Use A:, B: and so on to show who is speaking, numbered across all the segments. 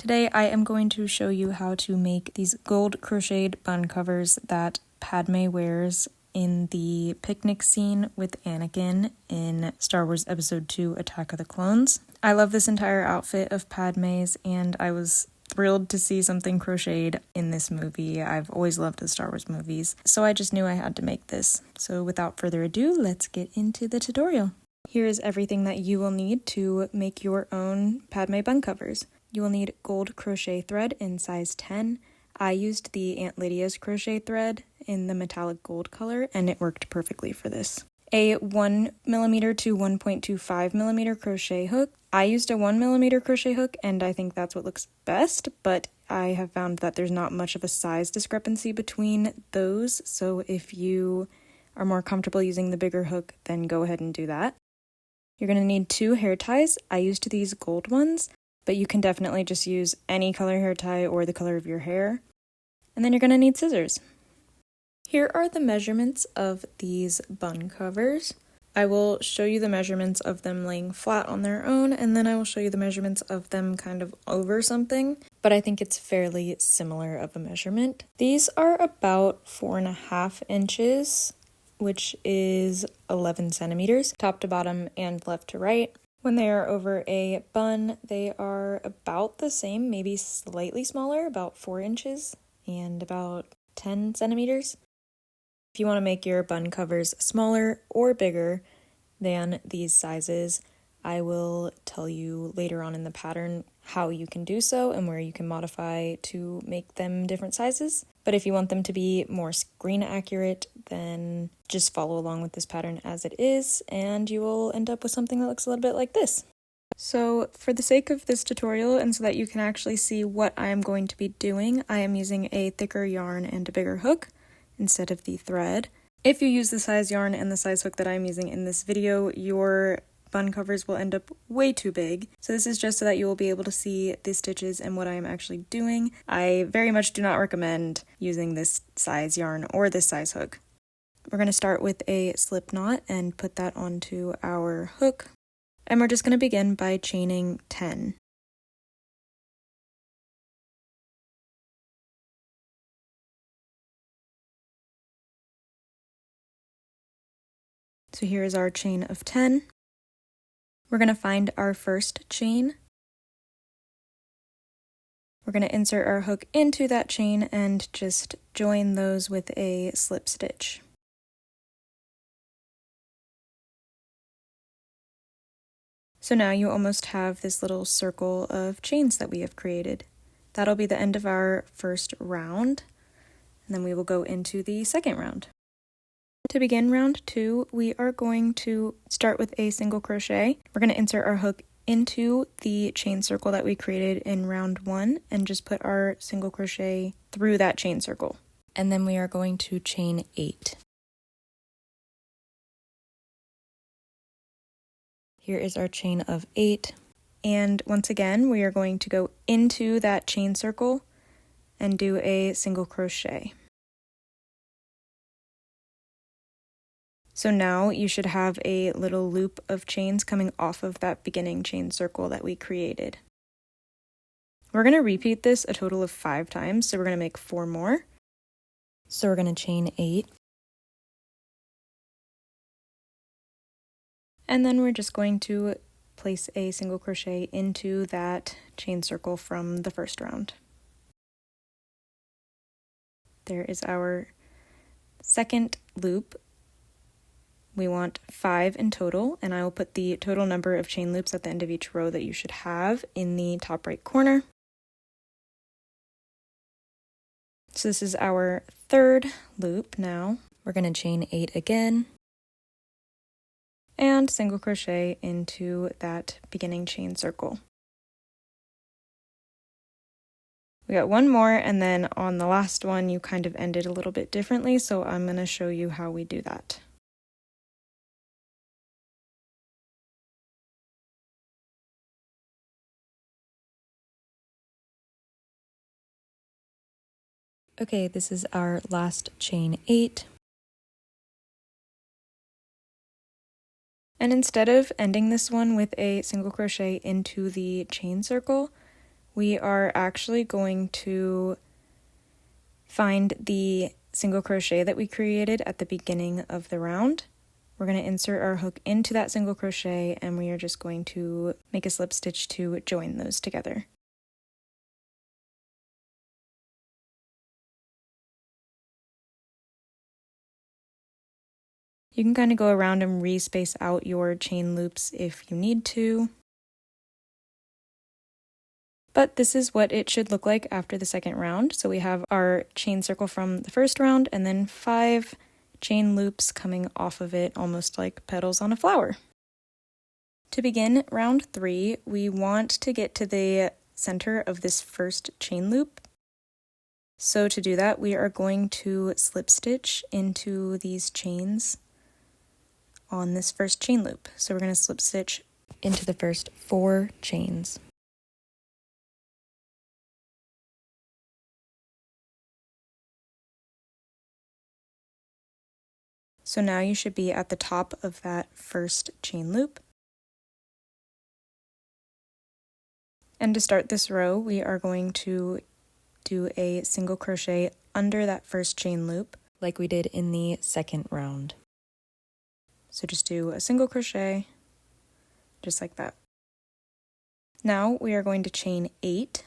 A: Today I am going to show you how to make these gold crocheted bun covers that Padme wears in the picnic scene with Anakin in Star Wars Episode 2 Attack of the Clones. I love this entire outfit of Padme's and I was thrilled to see something crocheted in this movie. I've always loved the Star Wars movies, so I just knew I had to make this. So without further ado, let's get into the tutorial. Here is everything that you will need to make your own Padme bun covers. You will need gold crochet thread in size 10. I used the Aunt Lydia's crochet thread in the metallic gold color and it worked perfectly for this. A 1mm to 1.25mm crochet hook. I used a 1mm crochet hook and I think that's what looks best, but I have found that there's not much of a size discrepancy between those, so if you are more comfortable using the bigger hook, then go ahead and do that. You're going to need 2 hair ties. I used these gold ones, but you can definitely just use any color hair tie or the color of your hair. And then you're going to need scissors. Here are the measurements of these bun covers. I will show you the measurements of them laying flat on their own, and then I will show you the measurements of them kind of over something, but I think it's fairly similar of a measurement. These are about 4.5 inches, which is 11 centimeters, top to bottom and left to right. When they are over a bun, they are about the same, maybe slightly smaller, about 4 inches and about 10 centimeters. If you want to make your bun covers smaller or bigger than these sizes, I will tell you later on in the pattern how you can do so and where you can modify to make them different sizes. But if you want them to be more screen accurate, then just follow along with this pattern as it is, and you will end up with something that looks a little bit like this. So for the sake of this tutorial, and so that you can actually see what I am going to be doing, I am using a thicker yarn and a bigger hook instead of the thread. If you use the size yarn and the size hook that I'm using in this video, your bun covers will end up way too big. So this is just so that you will be able to see the stitches and what I am actually doing. I very much do not recommend using this size yarn or this size hook. We're going to start with a slip knot and put that onto our hook. And we're just going to begin by chaining 10. So here is our chain of 10. We're going to find our first chain. We're going to insert our hook into that chain and just join those with a slip stitch. So now you almost have this little circle of chains that we have created. That'll be the end of our first round, and then we will go into the second round. To begin round 2, we are going to start with a single crochet. We're going to insert our hook into the chain circle that we created in round 1 and just put our single crochet through that chain circle. And then we are going to chain 8. Here is our chain of 8. And once again, we are going to go into that chain circle and do a single crochet. So now you should have a little loop of chains coming off of that beginning chain circle that we created. We're going to repeat this a total of 5 times, so we're going to make 4 more. So we're going to chain 8. And then we're just going to place a single crochet into that chain circle from the first round. There is our second loop. We want 5 in total, and I will put the total number of chain loops at the end of each row that you should have in the top right corner. So this is our third loop now. We're going to chain 8 again and single crochet into that beginning chain circle. We got 1 more, and then on the last one you kind of ended a little bit differently, so I'm going to show you how we do that. Okay, this is our last chain 8. And instead of ending this one with a single crochet into the chain circle, we are actually going to find the single crochet that we created at the beginning of the round. We're going to insert our hook into that single crochet, and we are just going to make a slip stitch to join those together. You can kind of go around and re-space out your chain loops if you need to. But this is what it should look like after the second round. So we have our chain circle from the first round and then 5 chain loops coming off of it, almost like petals on a flower. To begin round 3, we want to get to the center of this first chain loop. So to do that, we are going to slip stitch into these chains on this first chain loop. So we're going to slip stitch into the first 4 chains. So now you should be at the top of that first chain loop. And to start this row, we are going to do a single crochet under that first chain loop, like we did in the second round. So just do a single crochet, just like that. Now we are going to chain 8.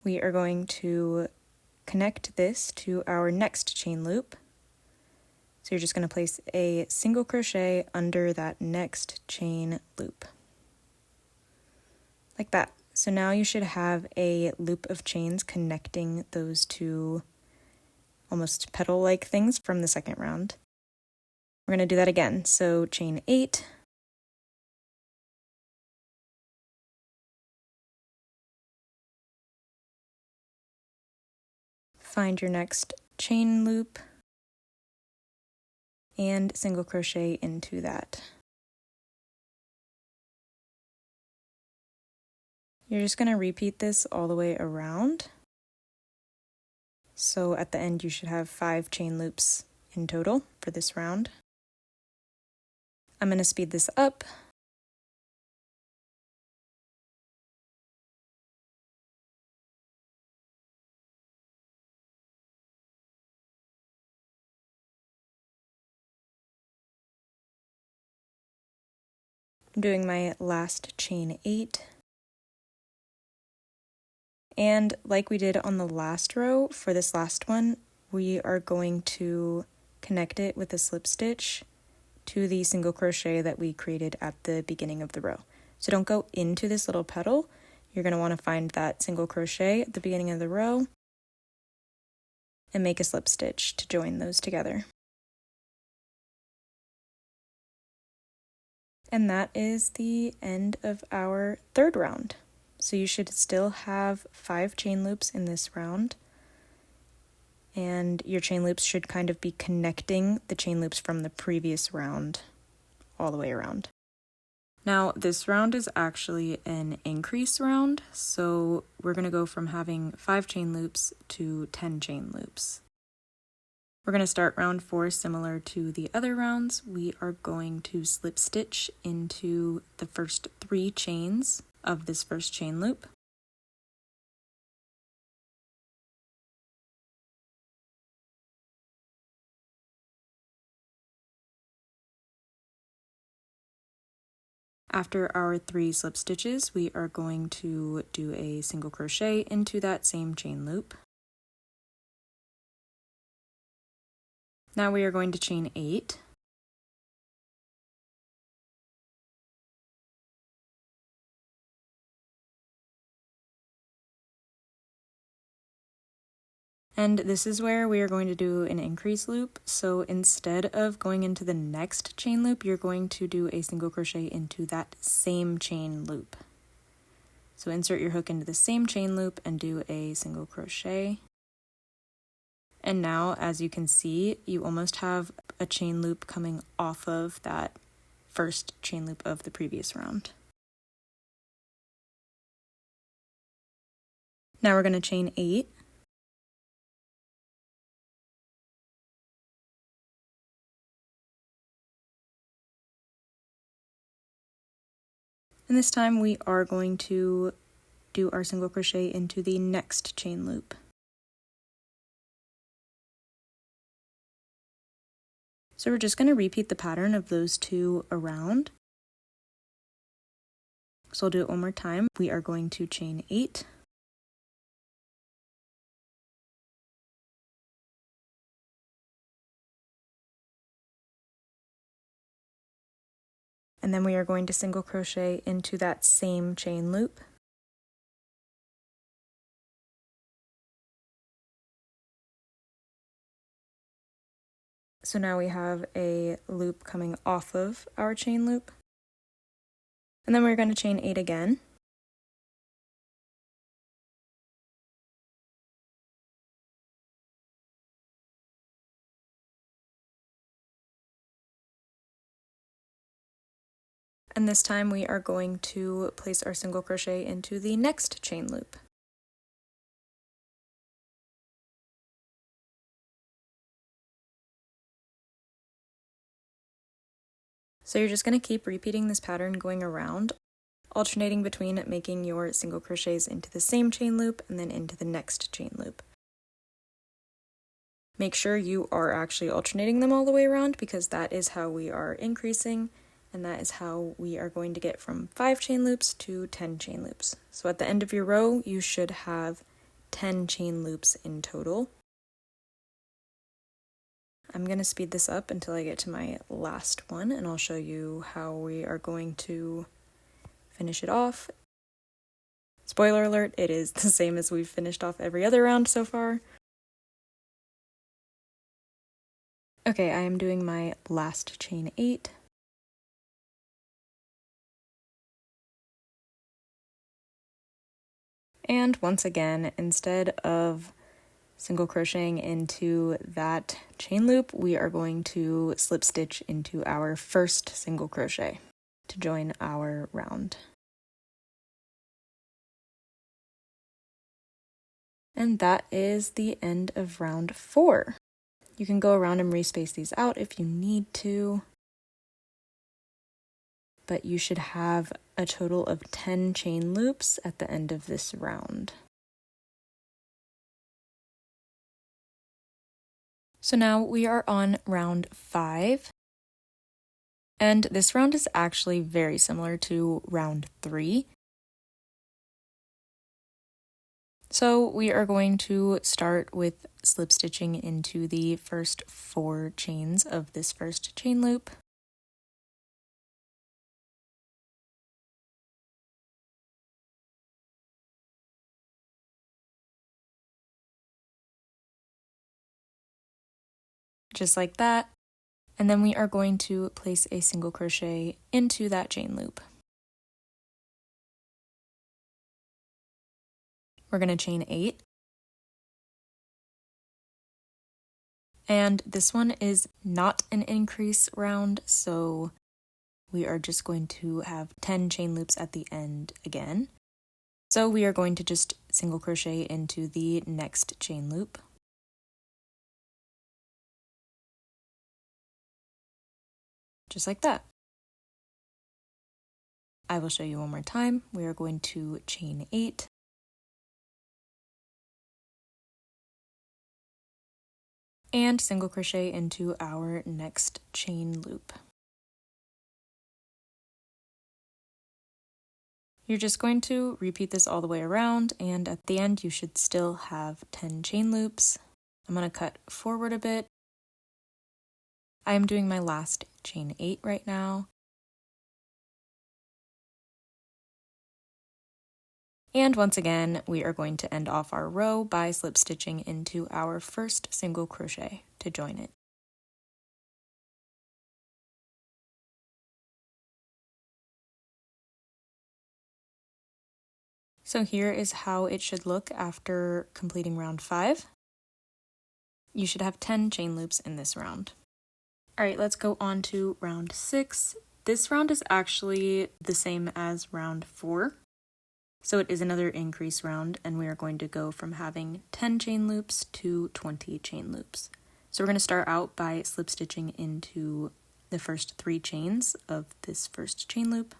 A: We are going to connect this to our next chain loop. So you're just going to place a single crochet under that next chain loop. Like that. So now you should have a loop of chains connecting those two almost petal-like things from the second round. We're going to do that again. So chain 8. Find your next chain loop and single crochet into that. You're just going to repeat this all the way around. So at the end you should have 5 chain loops in total for this round. I'm going to speed this up. I'm doing my last chain 8. And like we did on the last row, for this last one, we are going to connect it with a slip stitch to the single crochet that we created at the beginning of the row. So don't go into this little petal. You're going to want to find that single crochet at the beginning of the row and make a slip stitch to join those together. And that is the end of our third round. So you should still have 5 chain loops in this round, and your chain loops should kind of be connecting the chain loops from the previous round all the way around. Now this round is actually an increase round, so we're going to go from having 5 chain loops to 10 chain loops. We're going to start round 4 similar to the other rounds. We are going to slip stitch into the first 3 chains of this first chain loop. After our 3 slip stitches, we are going to do a single crochet into that same chain loop. Now we are going to chain 8. And this is where we are going to do an increase loop. So instead of going into the next chain loop, you're going to do a single crochet into that same chain loop. So insert your hook into the same chain loop and do a single crochet. And now, as you can see, you almost have a chain loop coming off of that first chain loop of the previous round. Now we're going to chain 8. And this time we are going to do our single crochet into the next chain loop. So we're just going to repeat the pattern of those two around. So I'll do it one more time. We are going to chain 8. And then we are going to single crochet into that same chain loop. So now we have a loop coming off of our chain loop. And then we're going to chain 8 again. And this time we are going to place our single crochet into the next chain loop. So you're just going to keep repeating this pattern going around, alternating between making your single crochets into the same chain loop and then into the next chain loop. Make sure you are actually alternating them all the way around, because that is how we are increasing, and that is how we are going to get from 5 chain loops to 10 chain loops. So at the end of your row, you should have 10 chain loops in total. I'm going to speed this up until I get to my last one, and I'll show you how we are going to finish it off. Spoiler alert, it is the same as we've finished off every other round so far. Okay, I am doing my last chain 8. And once again, instead of single crocheting into that chain loop, we are going to slip stitch into our first single crochet to join our round. And that is the end of round 4. You can go around and respace these out if you need to, but you should have a total of 10 chain loops at the end of this round. So now we are on round 5, and this round is actually very similar to round 3. So we are going to start with slip stitching into the first 4 chains of this first chain loop. Just like that, and then we are going to place a single crochet into that chain loop. We're going to chain 8, and this one is not an increase round, so we are just going to have 10 chain loops at the end again. So we are going to just single crochet into the next chain loop. Just like that. I will show you one more time. We are going to chain 8. And single crochet into our next chain loop. You're just going to repeat this all the way around, and at the end you should still have 10 chain loops. I'm going to cut forward a bit. I am doing my last chain 8 right now. And once again, we are going to end off our row by slip stitching into our first single crochet to join it. So here is how it should look after completing round 5. You should have 10 chain loops in this round. Alright, let's go on to round 6. This round is actually the same as round 4. So it is another increase round, and we are going to go from having 10 chain loops to 20 chain loops. So we're going to start out by slip stitching into the first 3 chains of this first chain loop.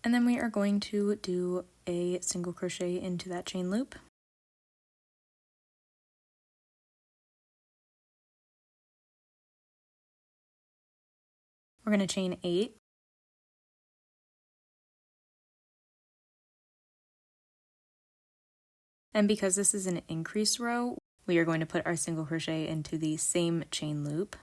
A: And then we are going to do a single crochet into that chain loop. We're going to chain 8. And because this is an increase row, we are going to put our single crochet into the same chain loop.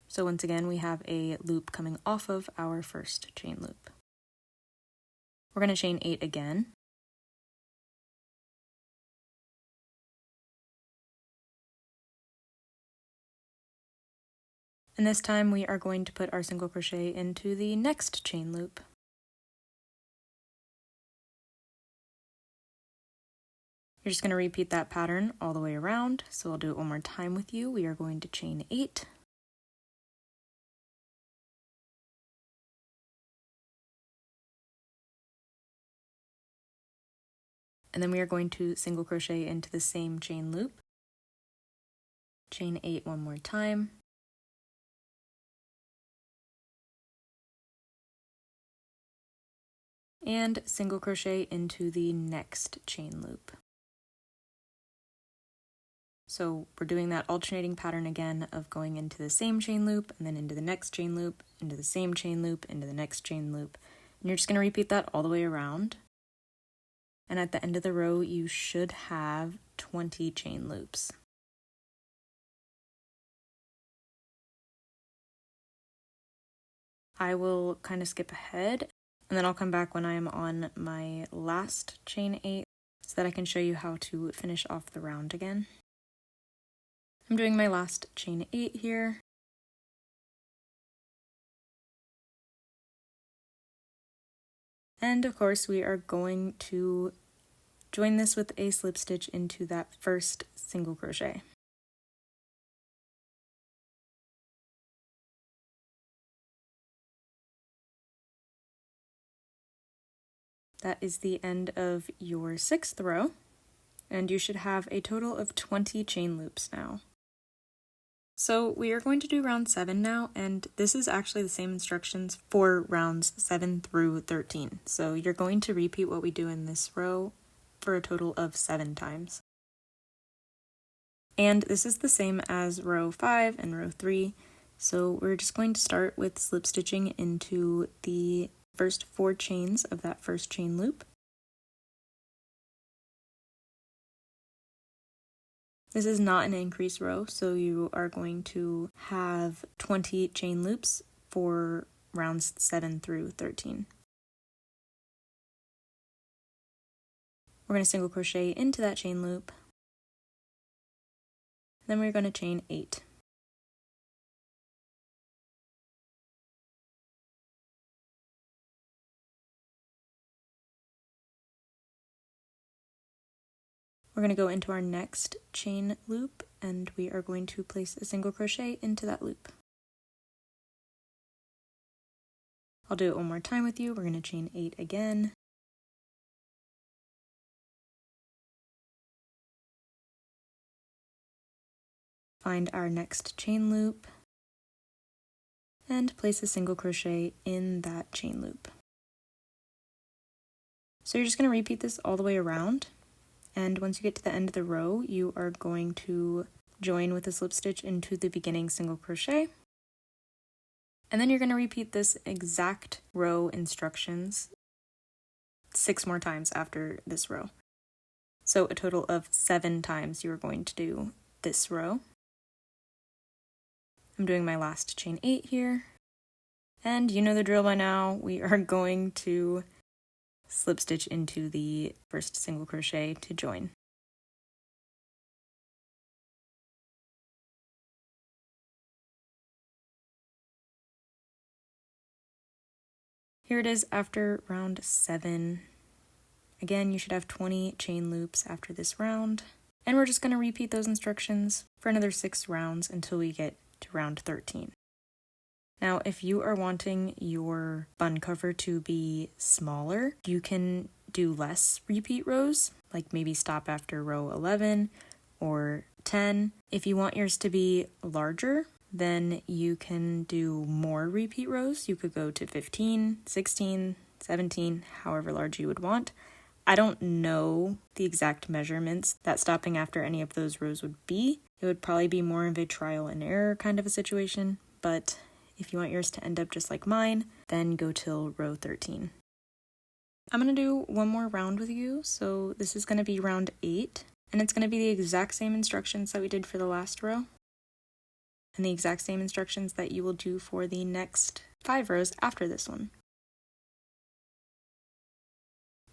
A: So once again, we have a loop coming off of our first chain loop. We're going to chain 8 again. And this time we are going to put our single crochet into the next chain loop. You're just going to repeat that pattern all the way around. So I'll do it one more time with you. We are going to chain 8. And then we are going to single crochet into the same chain loop. Chain 8 one more time. And single crochet into the next chain loop. So we're doing that alternating pattern again of going into the same chain loop and then into the next chain loop, into the same chain loop, into the next chain loop. And you're just going to repeat that all the way around. And at the end of the row, you should have 20 chain loops. I will kind of skip ahead, and then I'll come back when I am on my last chain 8 so that I can show you how to finish off the round again. I'm doing my last chain 8 here. And of course, we are going to join this with a slip stitch into that first single crochet. That is the end of your 6th row, and you should have a total of 20 chain loops now. So we are going to do round 7 now, and this is actually the same instructions for rounds 7 through 13. So you're going to repeat what we do in this row for a total of 7 times. And this is the same as row 5 and row 3, so we're just going to start with slip stitching into the first 4 chains of that first chain loop. This is not an increase row, so you are going to have 20 chain loops for rounds 7 through 13. We're going to single crochet into that chain loop. Then we're going to chain 8. We're going to go into our next chain loop, and we are going to place a single crochet into that loop. I'll do it one more time with you. We're going to chain 8 again. Find our next chain loop, and place a single crochet in that chain loop. So you're just going to repeat this all the way around. And once you get to the end of the row, you are going to join with a slip stitch into the beginning single crochet. And then you're going to repeat this exact row instructions 6 more times after this row. So a total of 7 times you are going to do this row. I'm doing my last chain 8 here. And you know the drill by now. We are going to slip stitch into the first single crochet to join. Here it is after round 7. Again, you should have 20 chain loops after this round, and we're just going to repeat those instructions for another 6 rounds until we get to round 13. Now, if you are wanting your bun cover to be smaller, you can do less repeat rows, like maybe stop after row 11 or 10. If you want yours to be larger, then you can do more repeat rows. You could go to 15, 16, 17, however large you would want. I don't know the exact measurements that stopping after any of those rows would be. It would probably be more of a trial and error kind of a situation, but if you want yours to end up just like mine, then go till row 13. I'm going to do one more round with you, so this is going to be round 8, and it's going to be the exact same instructions that we did for the last row, and the exact same instructions that you will do for the next 5 rows after this one.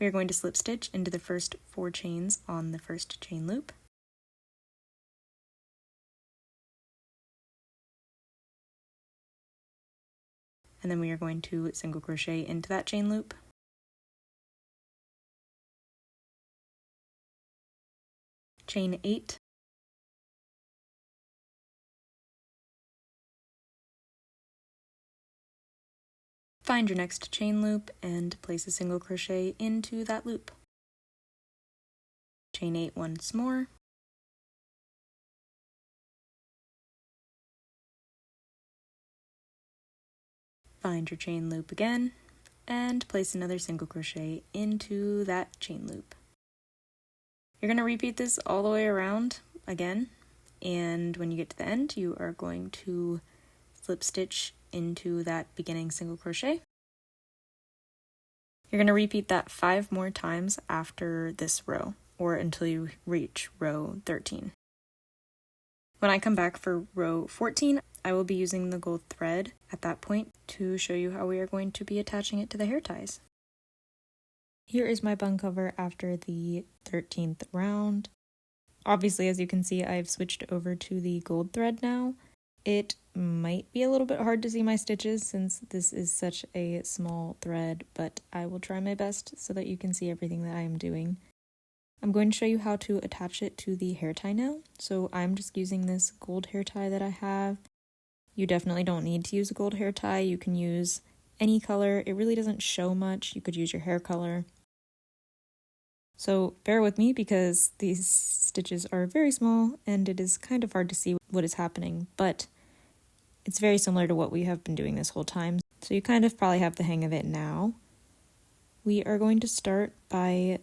A: We are going to slip stitch into the first 4 chains on the first chain loop. And then we are going to single crochet into that chain loop. Chain 8. Find your next chain loop and place a single crochet into that loop. Chain 8 once more. Find your chain loop again and place another single crochet into that chain loop. You're going to repeat this all the way around again, and when you get to the end, you are going to slip stitch into that beginning single crochet. You're going to repeat that 5 more times after this row, or until you reach row 13. When I come back for row 14, I will be using the gold thread at that point to show you how we are going to be attaching it to the hair ties. Here is my bun cover after the 13th round. Obviously, as you can see, I've switched over to the gold thread now. It might be a little bit hard to see my stitches since this is such a small thread, but I will try my best so that you can see everything that I am doing. I'm going to show you how to attach it to the hair tie now. So I'm just using this gold hair tie that I have. You definitely don't need to use a gold hair tie. You can use any color. It really doesn't show much. You could use your hair color. So bear with me because these stitches are very small and it is kind of hard to see what is happening, but it's very similar to what we have been doing this whole time. So you kind of probably have the hang of it now. We are going to start by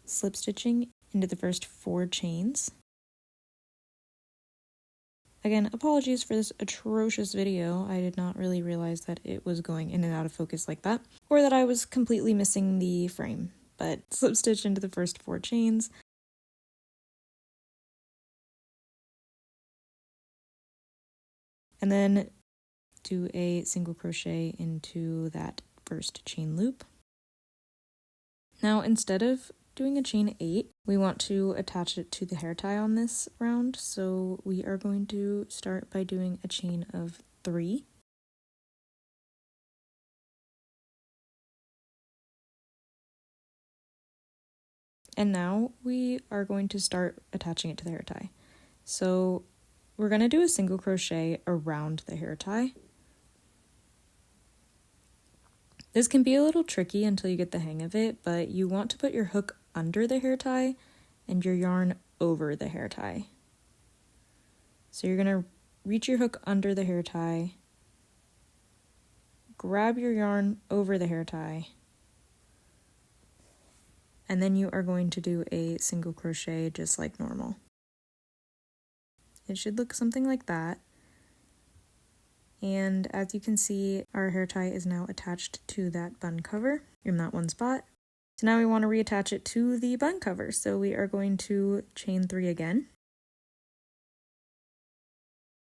A: slip stitching into the first 4 chains. Again, apologies for this atrocious video. I did not really realize that it was going in and out of focus like that, or that I was completely missing the frame. But slip stitch into the first 4 chains. And then do a single crochet into that first chain loop. Now, instead of doing a chain 8, we want to attach it to the hair tie on this round, so we are going to start by doing a chain of 3. And now we are going to start attaching it to the hair tie. So we're going to do a single crochet around the hair tie. This can be a little tricky until you get the hang of it, but you want to put your hook under the hair tie and your yarn over the hair tie. So you're going to reach your hook under the hair tie, grab your yarn over the hair tie, and then you are going to do a single crochet just like normal. It should look something like that. And as you can see, our hair tie is now attached to that bun cover in that one spot. So now we want to reattach it to the bun cover. So we are going to chain 3 again.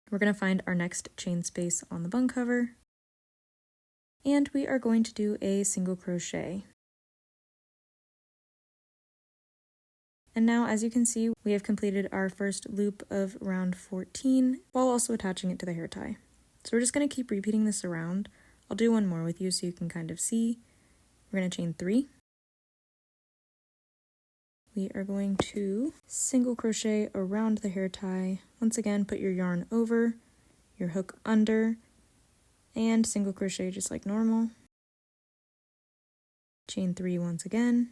A: We're going to find our next chain space on the bun cover. And we are going to do a single crochet. And now, as you can see, we have completed our first loop of round 14 while also attaching it to the hair tie. So we're just going to keep repeating this around. I'll do one more with you so you can kind of see. We're going to chain 3. We are going to single crochet around the hair tie. Once again, put your yarn over, your hook under, and single crochet just like normal. Chain 3 once again,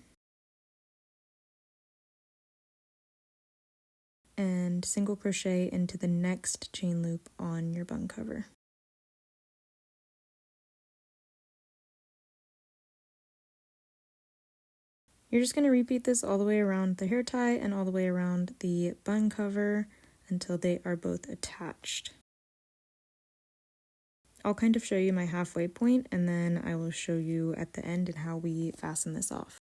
A: and single crochet into the next chain loop on your bun cover. You're just going to repeat this all the way around the hair tie and all the way around the bun cover until they are both attached. I'll kind of show you my halfway point, and then I will show you at the end and how we fasten this off.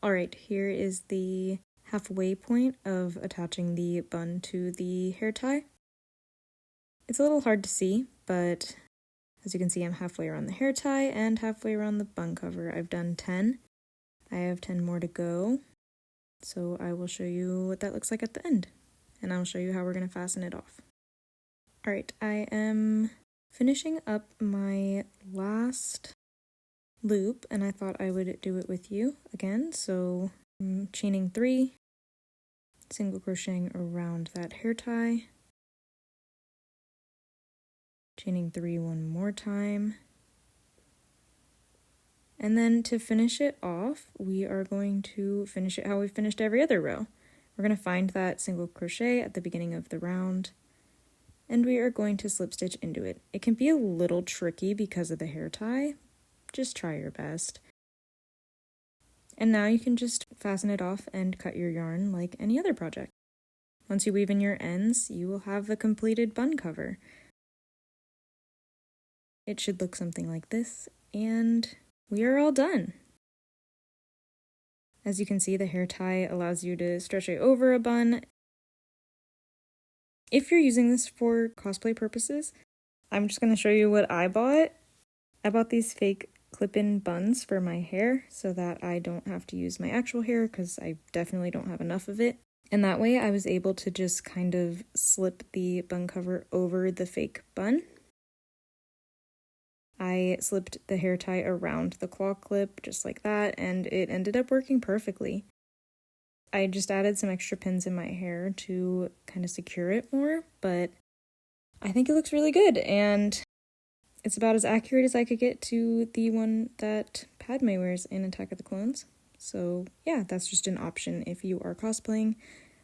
A: Alright, here is the halfway point of attaching the bun to the hair tie. It's a little hard to see, but as you can see, I'm halfway around the hair tie and halfway around the bun cover. I've done 10. I have 10 more to go, so I will show you what that looks like at the end, and I'll show you how we're going to fasten it off. Alright, I am finishing up my last loop, and I thought I would do it with you again, so I'm chaining 3, single crocheting around that hair tie, chaining 3 one more time, and then to finish it off, we are going to finish it how we finished every other row. We're going to find that single crochet at the beginning of the round, and we are going to slip stitch into it. It can be a little tricky because of the hair tie. Just try your best. And now you can just fasten it off and cut your yarn like any other project. Once you weave in your ends, you will have the completed bun cover. It should look something like this, and we are all done. As you can see, the hair tie allows you to stretch it over a bun. If you're using this for cosplay purposes, I'm just going to show you what I bought. I bought these fake clip-in buns for my hair so that I don't have to use my actual hair because I definitely don't have enough of it. And that way I was able to just kind of slip the bun cover over the fake bun. I slipped the hair tie around the claw clip just like that, and it ended up working perfectly. I just added some extra pins in my hair to kind of secure it more, but I think it looks really good, and it's about as accurate as I could get to the one that Padme wears in Attack of the Clones. So yeah, that's just an option if you are cosplaying.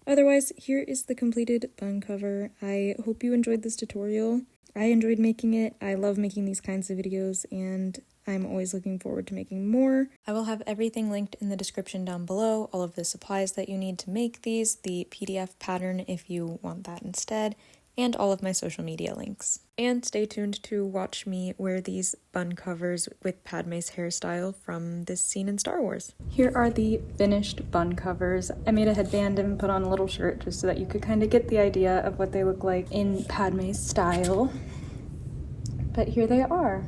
A: Otherwise, here is the completed bun cover. I hope you enjoyed this tutorial. I enjoyed making it. I love making these kinds of videos, and I'm always looking forward to making more. I will have everything linked in the description down below, all of the supplies that you need to make these, the PDF pattern if you want that instead, and all of my social media links. And stay tuned to watch me wear these bun covers with Padme's hairstyle from this scene in Star Wars. Here are the finished bun covers. I made a headband and put on a little shirt just so that you could kind of get the idea of what they look like in Padme's style. But here they are.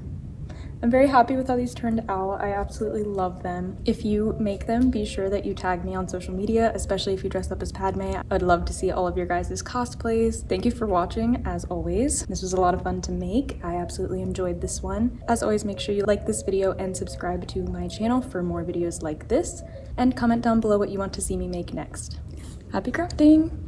A: I'm very happy with how these turned out. I absolutely love them. If you make them, be sure that you tag me on social media, especially if you dress up as Padme. I'd love to see all of your guys' cosplays. Thank you for watching, as always. This was a lot of fun to make. I absolutely enjoyed this one. As always, make sure you like this video and subscribe to my channel for more videos like this, and comment down below what you want to see me make next. Happy crafting!